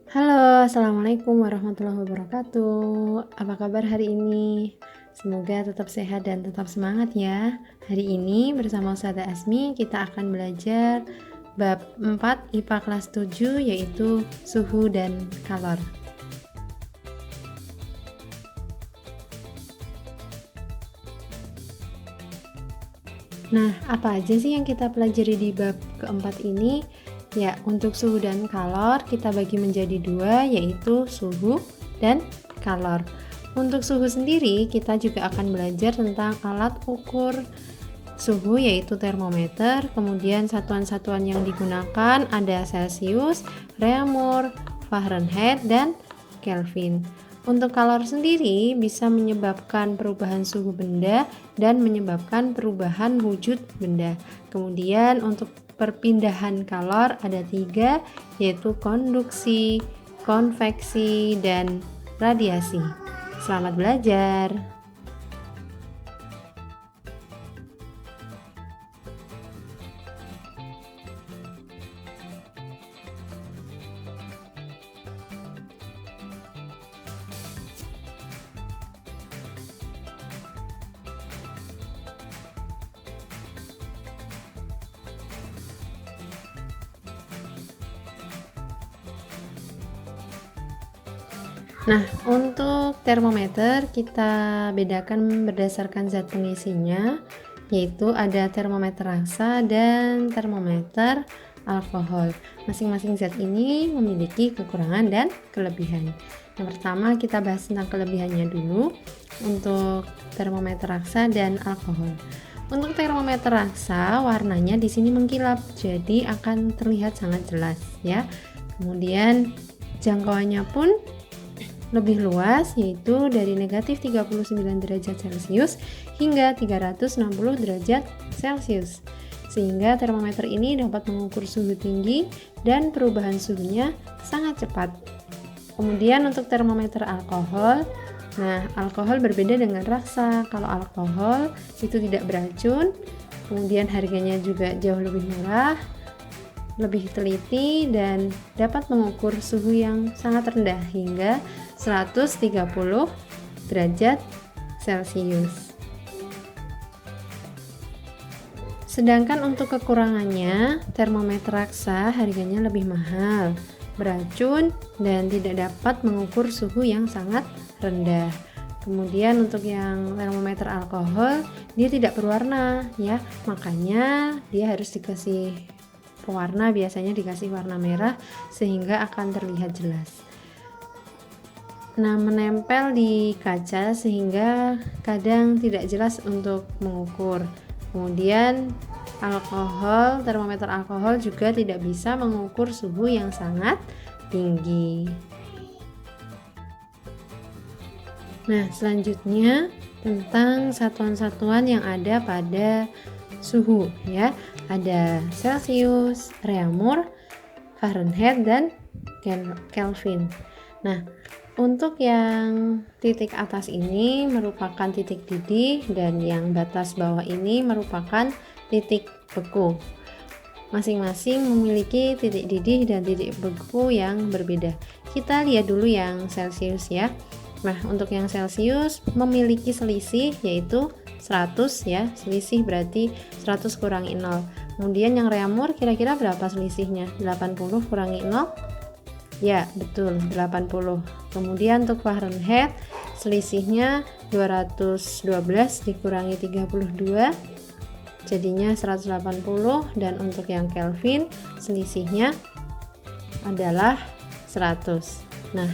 Halo, Assalamualaikum warahmatullahi wabarakatuh. Apa kabar hari ini? Semoga tetap sehat dan tetap semangat ya. Hari ini bersama Ustazah Asmi kita akan belajar bab 4 IPA kelas 7 yaitu suhu dan kalor. Nah, apa aja sih yang kita pelajari di bab keempat ini? Ya, untuk suhu dan kalor kita bagi menjadi dua, yaitu suhu dan kalor. Untuk suhu sendiri, kita juga akan belajar tentang alat ukur suhu, yaitu termometer. Kemudian satuan-satuan yang digunakan ada Celcius, Reaumur, Fahrenheit, dan Kelvin. Untuk kalor sendiri bisa menyebabkan perubahan suhu benda dan menyebabkan perubahan wujud benda. Kemudian untuk perpindahan kalor ada 3, yaitu konduksi, konveksi, dan radiasi. Selamat belajar. Nah, untuk termometer kita bedakan berdasarkan zat pengisinya, yaitu ada termometer raksa dan termometer alkohol. Masing-masing zat ini memiliki kekurangan dan kelebihan. Yang pertama kita bahas tentang kelebihannya dulu untuk termometer raksa dan alkohol. Untuk termometer raksa warnanya di sini mengkilap, jadi akan terlihat sangat jelas ya. Kemudian jangkauannya pun lebih luas, yaitu dari negatif 39 derajat Celcius hingga 360 derajat Celcius, sehingga termometer ini dapat mengukur suhu tinggi dan perubahan suhunya sangat cepat. Kemudian untuk termometer alkohol, nah alkohol berbeda dengan raksa. Kalau alkohol itu tidak beracun, kemudian harganya juga jauh lebih murah, lebih teliti, dan dapat mengukur suhu yang sangat rendah hingga 130 derajat Celcius. Sedangkan untuk kekurangannya, termometer raksa harganya lebih mahal, beracun, dan tidak dapat mengukur suhu yang sangat rendah. Kemudian untuk yang termometer alkohol, dia tidak berwarna ya, makanya dia harus dikasih pewarna, biasanya dikasih warna merah sehingga akan terlihat jelas. Nah, menempel di kaca sehingga kadang tidak jelas untuk mengukur. Kemudian alkohol, termometer alkohol juga tidak bisa mengukur suhu yang sangat tinggi. Nah, selanjutnya tentang satuan-satuan yang ada pada suhu ya. Ada Celcius, Reaumur, Fahrenheit, dan Kelvin. Nah, untuk yang titik atas ini merupakan titik didih dan yang batas bawah ini merupakan titik beku. Masing-masing memiliki titik didih dan titik beku yang berbeda. Kita lihat dulu yang Celcius ya. Nah, untuk yang Celcius memiliki selisih yaitu 100 ya, selisih berarti 100 kurangi 0. Kemudian yang Reaumur kira-kira berapa selisihnya? 80 kurangi 0? Ya, betul, 80. Kemudian untuk Fahrenheit selisihnya 212 dikurangi 32 jadinya 180, dan untuk yang Kelvin selisihnya adalah 100. Nah,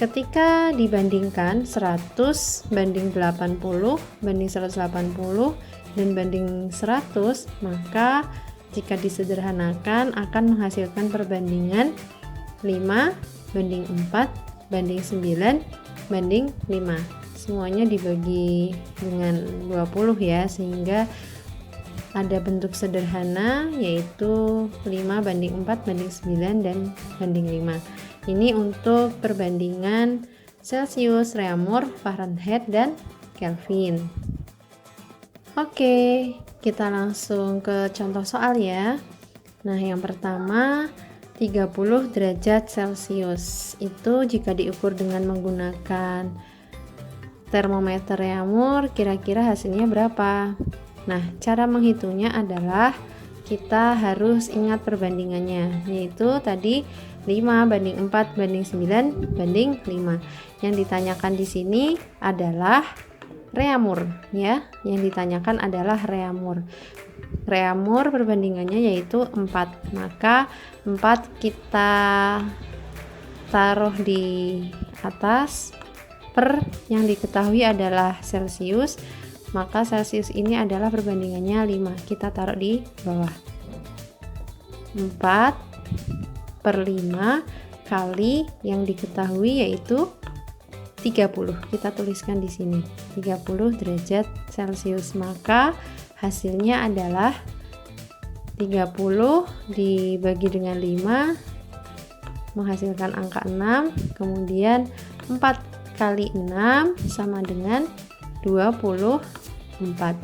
ketika dibandingkan 100 banding 80 banding 180 dan banding 100, maka jika disederhanakan akan menghasilkan perbandingan 5 banding 4 banding 9 banding 5. Semuanya dibagi dengan 20 ya, sehingga ada bentuk sederhana yaitu 5 banding 4 banding 9 dan banding 5. Ini untuk perbandingan Celcius, Reaumur, Fahrenheit, dan Kelvin. Oke, kita langsung ke contoh soal ya. Nah, yang pertama 30 derajat Celcius. Itu jika diukur dengan menggunakan termometer reamur, kira-kira hasilnya berapa? Nah, cara menghitungnya adalah kita harus ingat perbandingannya, yaitu tadi 5 banding 4 banding 9 banding 5. Yang ditanyakan di sini adalah reamur ya. Yang ditanyakan adalah reamur. Reamur perbandingannya yaitu 4. Maka 4 kita taruh di atas, per yang diketahui adalah Celcius, maka Celcius ini adalah perbandingannya 5. Kita taruh di bawah. 4/5 kali yang diketahui yaitu 30. Kita tuliskan di sini 30 derajat Celcius. Maka hasilnya adalah 30 dibagi dengan 5 menghasilkan angka 6. Kemudian 4 kali 6 sama dengan 24.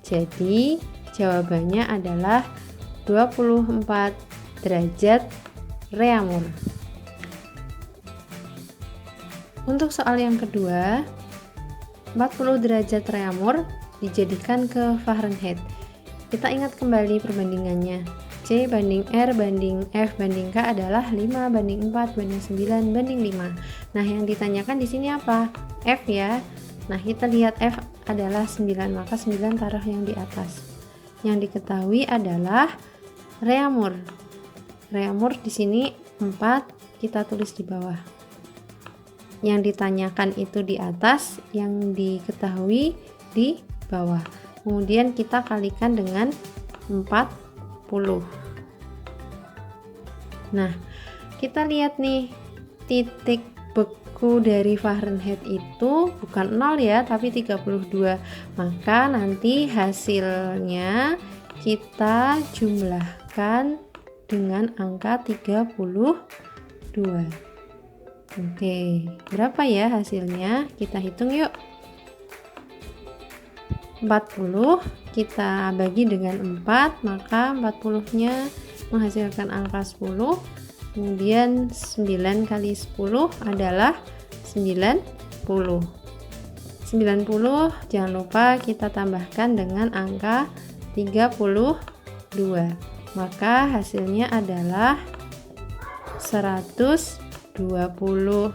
Jadi jawabannya adalah 24 derajat reamur. Untuk soal yang kedua, 40 derajat reamur dijadikan ke Fahrenheit. Kita ingat kembali perbandingannya. C banding R banding F banding K adalah 5 banding 4 banding 9 banding 5. Nah, yang ditanyakan di sini apa? F ya. Nah, kita lihat F adalah 9, maka 9 taruh yang di atas. Yang diketahui adalah reamur. Reamur di sini 4, kita tulis di bawah. Yang ditanyakan itu di atas, yang diketahui di bawah. Kemudian kita kalikan dengan 40. Nah, kita lihat nih, titik beku dari Fahrenheit itu bukan 0 ya, tapi 32. Maka nanti hasilnya kita jumlahkan dengan angka 32. Oke, berapa ya hasilnya? Kita hitung yuk. 40 kita bagi dengan 4, maka 40-nya menghasilkan angka 10. Kemudian 9 kali 10 adalah 90. 90 jangan lupa kita tambahkan dengan angka 32. Maka hasilnya adalah 122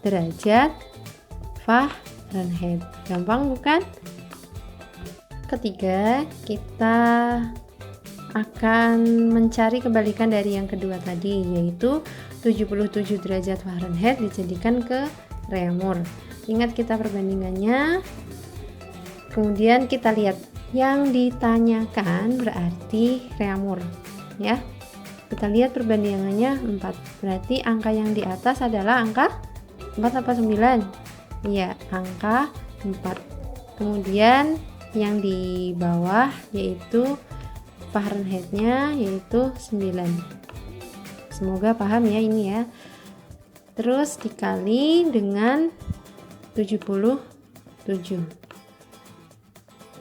derajat Fahrenheit. Gampang bukan? Ketiga, kita akan mencari kebalikan dari yang kedua tadi, yaitu 77 derajat Fahrenheit dijadikan ke reamur. Ingat kita perbandingannya. Kemudian kita lihat yang ditanyakan berarti reamur ya. Kita lihat perbandingannya 4. Berarti angka yang di atas adalah angka 4 apa 9? Iya, angka 4. Kemudian yang di bawah yaitu Fahrenheit-nya yaitu 9. Semoga paham ya ini ya. Terus dikali dengan 77.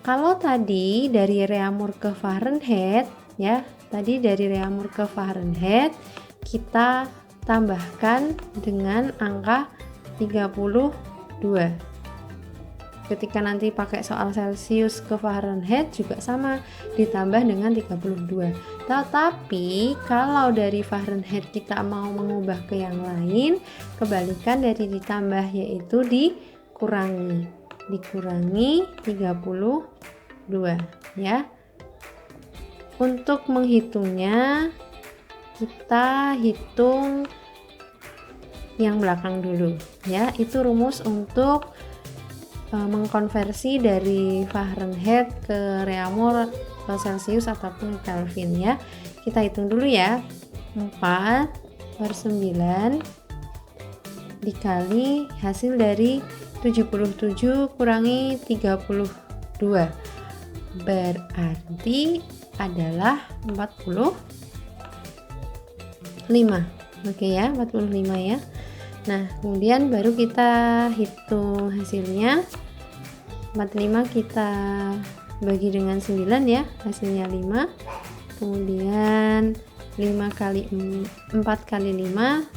Kalau tadi dari reamur ke Fahrenheit ya, tadi dari reamur ke Fahrenheit kita tambahkan dengan angka 32. Ketika nanti pakai soal Celcius ke Fahrenheit juga sama, ditambah dengan 32. Tetapi kalau dari Fahrenheit kita mau mengubah ke yang lain, kebalikan dari ditambah yaitu dikurangi 32 ya. Untuk menghitungnya kita hitung yang belakang dulu ya. Itu rumus untuk mengkonversi dari Fahrenheit ke reamur ke Celcius ataupun Kelvin ya. Kita hitung dulu ya. 4/9 dikali hasil dari 77 kurangi 32 berarti adalah 45. Oke ya, 45 ya. Nah, kemudian baru kita hitung hasilnya. 45 kita bagi dengan 9 ya, hasilnya 5. Kemudian 4 kali 5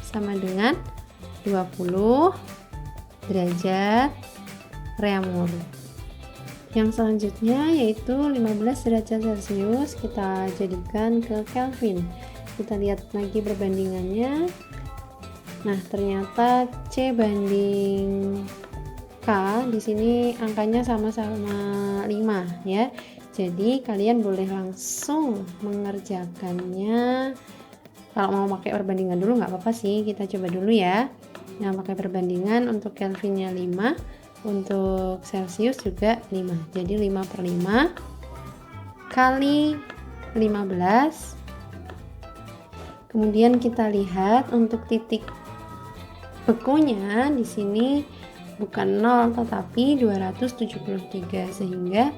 sama dengan 20 derajat Reaumur. Yang selanjutnya yaitu 15 derajat Celcius, kita jadikan ke Kelvin. Kita lihat lagi perbandingannya. Nah, ternyata C banding K di sini angkanya sama-sama 5 ya. Jadi kalian boleh langsung mengerjakannya. Kalau mau pakai perbandingan dulu nggak apa-apa sih, kita coba dulu ya. Nah, pakai perbandingan untuk Kelvinnya 5, untuk Celcius juga 5. Jadi 5/5 kali 15. Kemudian kita lihat untuk titik bekunya di sini bukan 0 tetapi 273, sehingga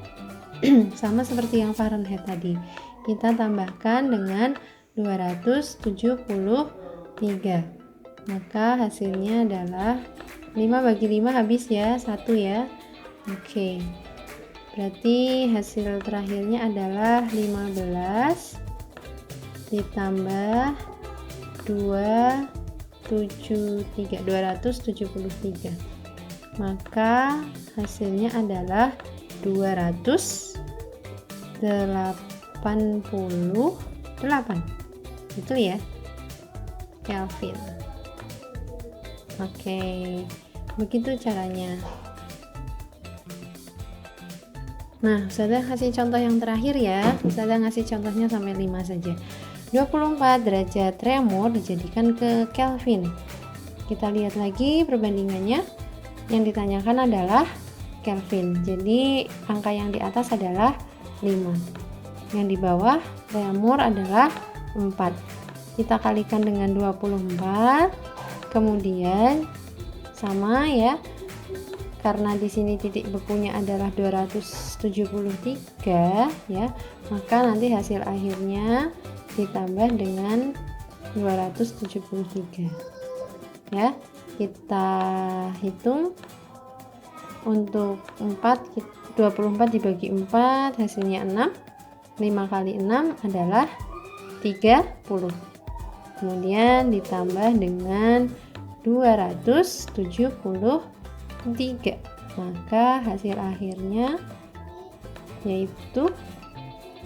sama seperti yang Fahrenheit tadi. Kita tambahkan dengan 273. Maka hasilnya adalah 5 bagi 5 habis ya, 1 ya. Oke. Berarti hasil terakhirnya adalah 15 ditambah 273. Maka hasilnya adalah 288. Betul ya? Kelvin. Oke, begitu caranya. Nah, Ustazah kasih contoh yang terakhir ya. Ustazah ngasih contohnya sampai 5 saja. 24 derajat Reaumur dijadikan ke Kelvin. Kita lihat lagi perbandingannya. Yang ditanyakan adalah Kelvin. Jadi angka yang di atas adalah 5. Yang di bawah Reaumur adalah 4. Kita kalikan dengan 24. Kemudian sama ya, karena di sini titik bekunya adalah 273 ya, maka nanti hasil akhirnya ditambah dengan 273 ya. Kita hitung untuk 24 dibagi 4 hasilnya 6. 5 kali 6 adalah 30. Kemudian ditambah dengan 273, maka hasil akhirnya yaitu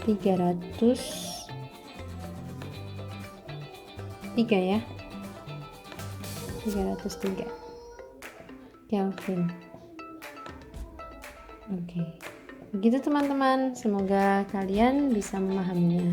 303 ya, 303 Kelvin. Oke, begitu teman-teman, semoga kalian bisa memahaminya.